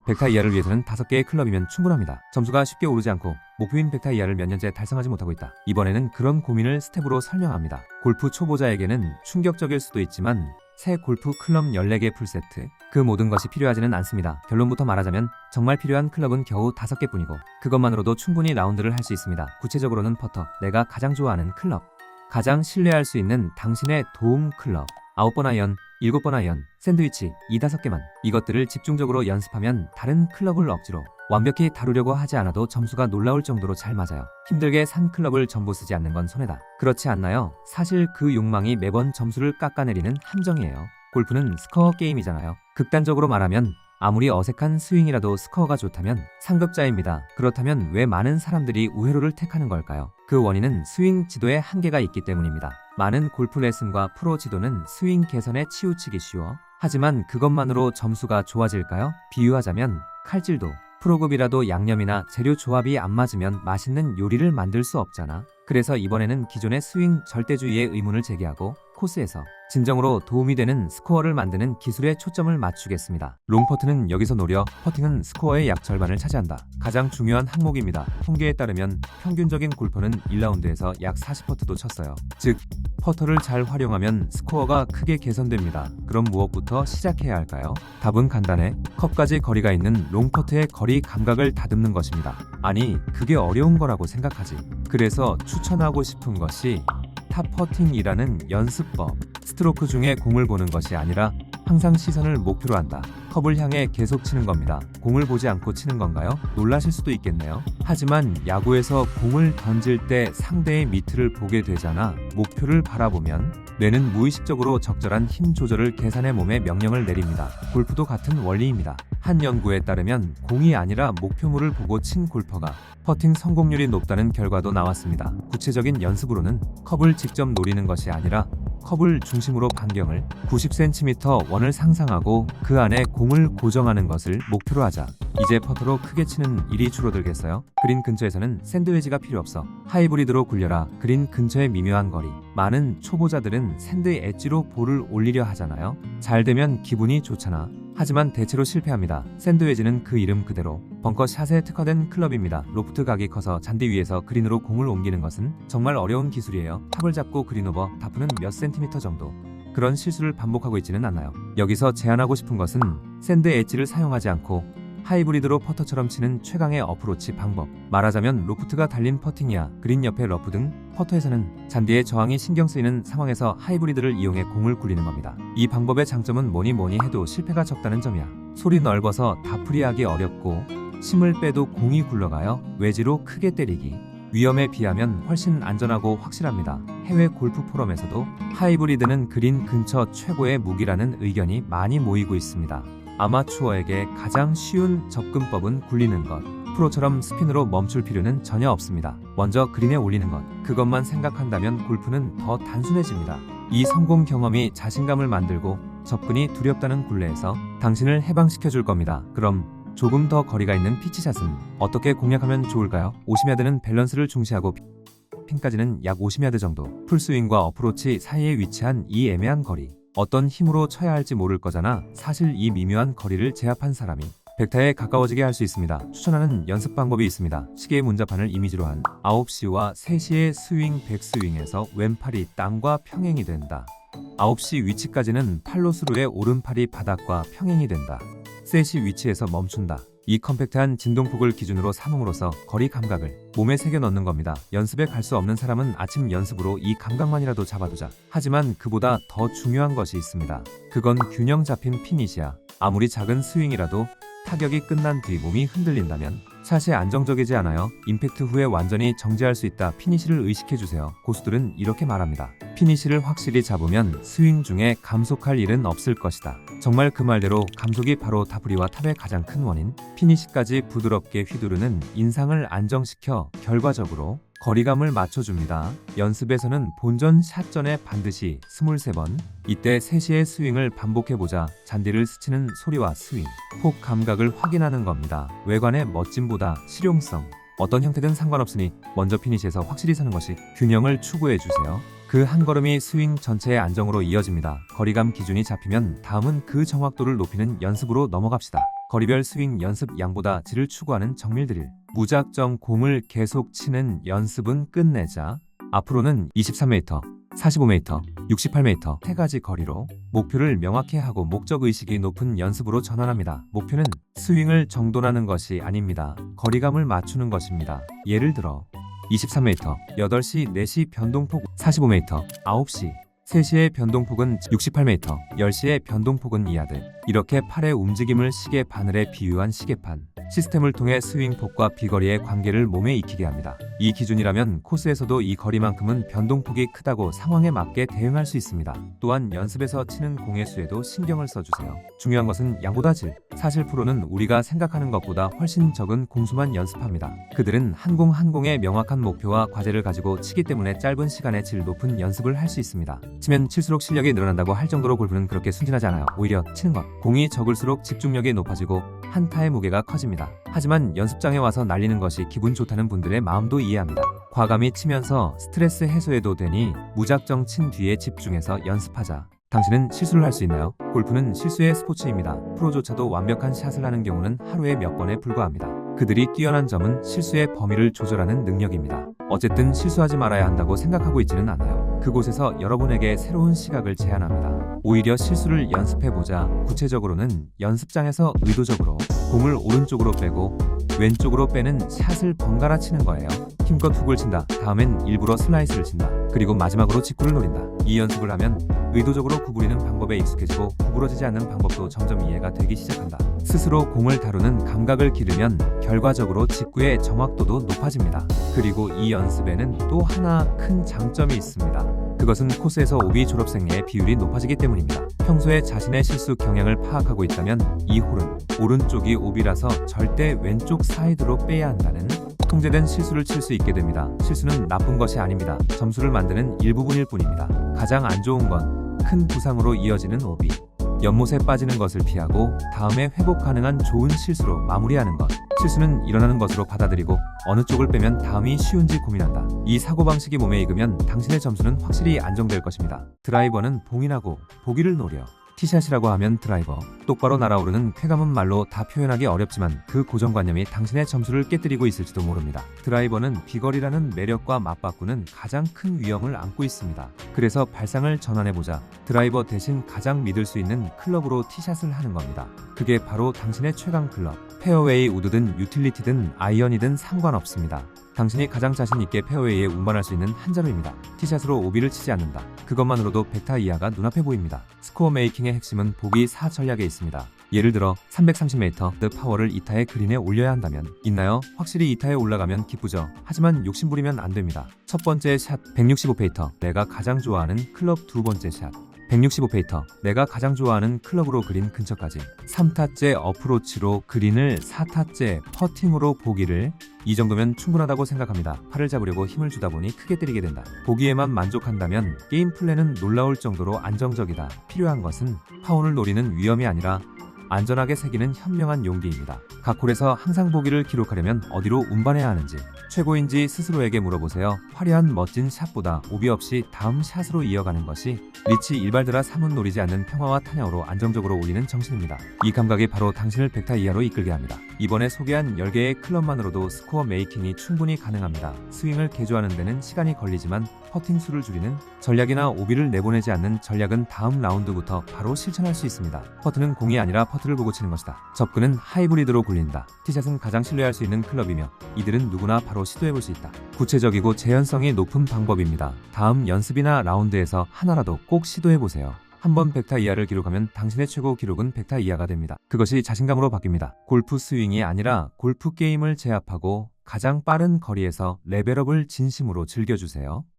100타 이하를 위해서는 5개의 클럽이면 충분합니다. 점수가 쉽게 오르지 않고 목표인 100타 이하를 몇 년째 달성하지 못하고 있다. 이번에는 그런 고민을 스텝으로 설명합니다. 골프 초보자에게는 충격적일 수도 있지만 새 골프 클럽 14개 풀세트, 그 모든 것이 필요하지는 않습니다. 결론부터 말하자면 정말 필요한 클럽은 겨우 5개뿐이고 그것만으로도 충분히 라운드를 할 수 있습니다. 구체적으로는 퍼터, 내가 가장 좋아하는 클럽, 가장 신뢰할 수 있는 당신의 도움 클럽, 9번 아이언, 7번 아이언, 샌드위치, 이 5개만. 이것들을 집중적으로 연습하면 다른 클럽을 억지로 완벽히 다루려고 하지 않아도 점수가 놀라울 정도로 잘 맞아요. 힘들게 산 클럽을 전부 쓰지 않는 건 손해다. 그렇지 않나요? 사실 그 욕망이 매번 점수를 깎아내리는 함정이에요. 골프는 스코어 게임이잖아요. 극단적으로 말하면 아무리 어색한 스윙이라도 스코어가 좋다면 상급자입니다. 그렇다면 왜 많은 사람들이 우회로를 택하는 걸까요? 그 원인은 스윙 지도에 한계가 있기 때문입니다. 많은 골프 레슨과 프로 지도는 스윙 개선에 치우치기 쉬워. 하지만 그것만으로 점수가 좋아질까요? 비유하자면 칼질도 프로급이라도 양념이나 재료 조합이 안 맞으면 맛있는 요리를 만들 수 없잖아. 그래서 이번에는 기존의 스윙 절대주의의 의문을 제기하고 코스에서 진정으로 도움이 되는 스코어를 만드는 기술에 초점을 맞추겠습니다. 롱퍼트는 여기서 노려 퍼팅은 스코어의 약 절반을 차지한다. 가장 중요한 항목입니다. 통계에 따르면 평균적인 골퍼는 1라운드에서 약 40퍼트도 쳤어요. 즉, 퍼터를 잘 활용하면 스코어가 크게 개선됩니다. 그럼 무엇부터 시작해야 할까요? 답은 간단해. 컵까지 거리가 있는 롱퍼트의 거리 감각을 다듬는 것입니다. 아니, 그게 어려운 거라고 생각하지. 그래서 추천하고 싶은 것이 탑퍼팅이라는 연습법. 스트로크 중에 공을 보는 것이 아니라 항상 시선을 목표로 한다. 컵을 향해 계속 치는 겁니다. 공을 보지 않고 치는 건가요? 놀라실 수도 있겠네요. 하지만 야구에서 공을 던질 때 상대의 미트를 보게 되잖아. 목표를 바라보면 뇌는 무의식적으로 적절한 힘 조절을 계산해 몸에 명령을 내립니다. 골프도 같은 원리입니다. 한 연구에 따르면 공이 아니라 목표물을 보고 친 골퍼가 퍼팅 성공률이 높다는 결과도 나왔습니다. 구체적인 연습으로는 컵을 직접 노리는 것이 아니라 컵을 중심으로 반경을 90cm 원을 상상하고 그 안에 공을 고정하는 것을 목표로 하자. 이제 퍼터로 크게 치는 일이 줄어들겠어요? 그린 근처에서는 샌드웨지가 필요 없어. 하이브리드로 굴려라. 그린 근처의 미묘한 거리. 많은 초보자들은 샌드 엣지로 볼을 올리려 하잖아요. 잘 되면 기분이 좋잖아. 하지만 대체로 실패합니다. 샌드웨지는 그 이름 그대로 벙커샷에 특화된 클럽입니다. 로프트 각이 커서 잔디 위에서 그린으로 공을 옮기는 것은 정말 어려운 기술이에요. 탑을 잡고 그린 오버, 다프는 몇 센티미터 정도. 그런 실수를 반복하고 있지는 않아요. 여기서 제안하고 싶은 것은 샌드 엣지를 사용하지 않고 하이브리드로 퍼터처럼 치는 최강의 어프로치 방법. 말하자면 로프트가 달린 퍼팅이야, 그린 옆에 러프 등 퍼터에서는 잔디의 저항이 신경 쓰이는 상황에서 하이브리드를 이용해 공을 굴리는 겁니다. 이 방법의 장점은 뭐니 해도 실패가 적다는 점이야. 솔이 넓어서 다프리하기 어렵고 힘을 빼도 공이 굴러가요. 외지로 크게 때리기. 위험에 비하면 훨씬 안전하고 확실합니다. 해외 골프 포럼에서도 하이브리드는 그린 근처 최고의 무기라는 의견이 많이 모이고 있습니다. 아마추어에게 가장 쉬운 접근법은 굴리는 것. 프로처럼 스핀으로 멈출 필요는 전혀 없습니다. 먼저 그린에 올리는 것. 그것만 생각한다면 골프는 더 단순해집니다. 이 성공 경험이 자신감을 만들고 접근이 두렵다는 굴레에서 당신을 해방시켜 줄 겁니다. 그럼 조금 더 거리가 있는 피치샷은 어떻게 공략하면 좋을까요? 50야드는 밸런스를 중시하고 핀까지는 약 50야드 정도. 풀스윙과 어프로치 사이에 위치한 이 애매한 거리. 어떤 힘으로 쳐야 할지 모를 거잖아. 사실 이 미묘한 거리를 제압한 사람이 100타에 가까워지게 할 수 있습니다. 추천하는 연습 방법이 있습니다. 시계의 문자판을 이미지로 한 9시와 3시의 스윙 백스윙에서 왼팔이 땅과 평행이 된다. 9시 위치까지는 팔로 스루에 오른팔이 바닥과 평행이 된다. 3시 위치에서 멈춘다. 이 컴팩트한 진동폭을 기준으로 삼음으로써 거리 감각을 몸에 새겨 넣는 겁니다. 연습에 갈 수 없는 사람은 아침 연습으로 이 감각만이라도 잡아두자. 하지만 그보다 더 중요한 것이 있습니다. 그건 균형 잡힌 피니시야. 아무리 작은 스윙이라도 타격이 끝난 뒤 몸이 흔들린다면 샷이 안정적이지 않아요. 임팩트 후에 완전히 정지할 수 있다. 피니시를 의식해주세요. 고수들은 이렇게 말합니다. 피니시를 확실히 잡으면 스윙 중에 감속할 일은 없을 것이다. 정말 그 말대로 감속이 바로 다프리와 탑의 가장 큰 원인. 피니시까지 부드럽게 휘두르는 인상을 안정시켜 결과적으로 거리감을 맞춰줍니다. 연습에서는 본전 샷 전에 반드시 23번. 이때 3시의 스윙을 반복해보자. 잔디를 스치는 소리와 스윙, 폭 감각을 확인하는 겁니다. 외관의 멋짐보다 실용성, 어떤 형태든 상관없으니 먼저 피니시에서 확실히 서는 것이 균형을 추구해주세요. 그 한 걸음이 스윙 전체의 안정으로 이어집니다. 거리감 기준이 잡히면 다음은 그 정확도를 높이는 연습으로 넘어갑시다. 거리별 스윙 연습 양보다 질을 추구하는 정밀 드릴. 무작정 공을 계속 치는 연습은 끝내자. 앞으로는 23m, 45m, 68m 세 가지 거리로 목표를 명확히 하고 목적의식이 높은 연습으로 전환합니다. 목표는 스윙을 정돈하는 것이 아닙니다. 거리감을 맞추는 것입니다. 예를 들어 23m, 8시, 4시 변동폭 45m, 9시, 3시의 변동폭은 68m, 10시의 변동폭은 2야드. 이렇게 팔의 움직임을 시계 바늘에 비유한 시계판. 시스템을 통해 스윙폭과 비거리의 관계를 몸에 익히게 합니다. 이 기준이라면 코스에서도 이 거리만큼은 변동폭이 크다고 상황에 맞게 대응할 수 있습니다. 또한 연습에서 치는 공의 수에도 신경을 써주세요. 중요한 것은 양보다 질. 사실 프로는 우리가 생각하는 것보다 훨씬 적은 공수만 연습합니다. 그들은 한 공 한 공의 명확한 목표와 과제를 가지고 치기 때문에 짧은 시간에 질 높은 연습을 할 수 있습니다. 치면 칠수록 실력이 늘어난다고 할 정도로 골프는 그렇게 순진하지 않아요. 오히려 치는 것. 공이 적을수록 집중력이 높아지고 한타의 무게가 커집니다. 하지만 연습장에 와서 날리는 것이 기분 좋다는 분들의 마음도 이해합니다. 과감히 치면서 스트레스 해소해도 되니 무작정 친 뒤에 집중해서 연습하자. 당신은 실수를 할 수 있나요? 골프는 실수의 스포츠입니다. 프로조차도 완벽한 샷을 하는 경우는 하루에 몇 번에 불과합니다. 그들이 뛰어난 점은 실수의 범위를 조절하는 능력입니다. 어쨌든 실수하지 말아야 한다고 생각하고 있지는 않아요. 그곳에서 여러분에게 새로운 시각을 제안합니다. 오히려 실수를 연습해보자. 구체적으로는 연습장에서 의도적으로 공을 오른쪽으로 빼고 왼쪽으로 빼는 샷을 번갈아 치는 거예요. 힘껏 훅을 친다. 다음엔 일부러 슬라이스를 친다. 그리고 마지막으로 직구를 노린다. 이 연습을 하면 의도적으로 구부리는 방법에 익숙해지고 구부러지지 않는 방법도 점점 이해가 되기 시작한다. 스스로 공을 다루는 감각을 기르면 결과적으로 직구의 정확도도 높아집니다. 그리고 이 연습에는 또 하나 큰 장점이 있습니다. 그것은 코스에서 오비 졸업생의 비율이 높아지기 때문입니다. 평소에 자신의 실수 경향을 파악하고 있다면 이 홀은 오른쪽이 오비라서 절대 왼쪽 사이드로 빼야 한다는 통제된 실수를 칠 수 있게 됩니다. 실수는 나쁜 것이 아닙니다. 점수를 만드는 일부분일 뿐입니다. 가장 안 좋은 건 큰 부상으로 이어지는 오비. 연못에 빠지는 것을 피하고 다음에 회복 가능한 좋은 실수로 마무리하는 것. 실수는 일어나는 것으로 받아들이고 어느 쪽을 빼면 다음이 쉬운지 고민한다. 이 사고방식이 몸에 익으면 당신의 점수는 확실히 안정될 것입니다. 드라이버는 봉인하고 보기를 노려. 티샷이라고 하면 드라이버. 똑바로 날아오르는 쾌감은 말로 다 표현하기 어렵지만 그 고정관념이 당신의 점수를 깨뜨리고 있을지도 모릅니다. 드라이버는 비거리라는 매력과 맞바꾸는 가장 큰 위험을 안고 있습니다. 그래서 발상을 전환해보자. 드라이버 대신 가장 믿을 수 있는 클럽으로 티샷을 하는 겁니다. 그게 바로 당신의 최강 클럽. 페어웨이 우드든 유틸리티든 아이언이든 상관없습니다. 당신이 가장 자신 있게 페어웨이에 운반할 수 있는 한 자루입니다. 티샷으로 오비를 치지 않는다. 그것만으로도 100타 이하가 눈앞에 보입니다. 스코어 메이킹의 핵심은 보기 4 전략에 있습니다. 예를 들어 330m 파워를 2타의 그린에 올려야 한다면 있나요? 확실히 2타에 올라가면 기쁘죠. 하지만 욕심부리면 안 됩니다. 첫 번째 샷 165페이터 내가 가장 좋아하는 클럽 두 번째 샷 165페이터 내가 가장 좋아하는 클럽으로 그린 근처까지 3타째 어프로치로 그린을 4타째 퍼팅으로 보기를 이 정도면 충분하다고 생각합니다. 팔을 잡으려고 힘을 주다 보니 크게 때리게 된다. 보기에만 만족한다면 게임 플랜은 놀라울 정도로 안정적이다. 필요한 것은 파운을 노리는 위험이 아니라 안전하게 새기는 현명한 용기입니다. 각 홀에서 항상 보기를 기록하려면 어디로 운반해야 하는지 최고인지 스스로에게 물어보세요. 화려한 멋진 샷보다 오비 없이 다음 샷으로 이어가는 것이 리치 일발드라 사문 노리지 않는 평화와 탄야로 안정적으로 올리는 정신입니다. 이 감각이 바로 당신을 100타 이하로 이끌게 합니다. 이번에 소개한 10개의 클럽만으로도 스코어 메이킹이 충분히 가능합니다. 스윙을 개조하는 데는 시간이 걸리지만 퍼팅 수를 줄이는 전략이나 오비를 내보내지 않는 전략은 다음 라운드부터 바로 실천할 수 있습니다. 퍼트는 공이 아니라 퍼트를 보고 치는 것이다. 접근은 하이브리드로 굴린다. 티샷은 가장 신뢰할 수 있는 클럽이며 이들은 누구나 바로 시도해볼 수 있다. 구체적이고 재현성이 높은 방법입니다. 다음 연습이나 라운드에서 하나라도 꼭 시도해보세요. 한번 100타 이하를 기록하면 당신의 최고 기록은 100타 이하가 됩니다. 그것이 자신감으로 바뀝니다. 골프 스윙이 아니라 골프 게임을 제압하고 가장 빠른 거리에서 레벨업을 진심으로 즐겨주세요.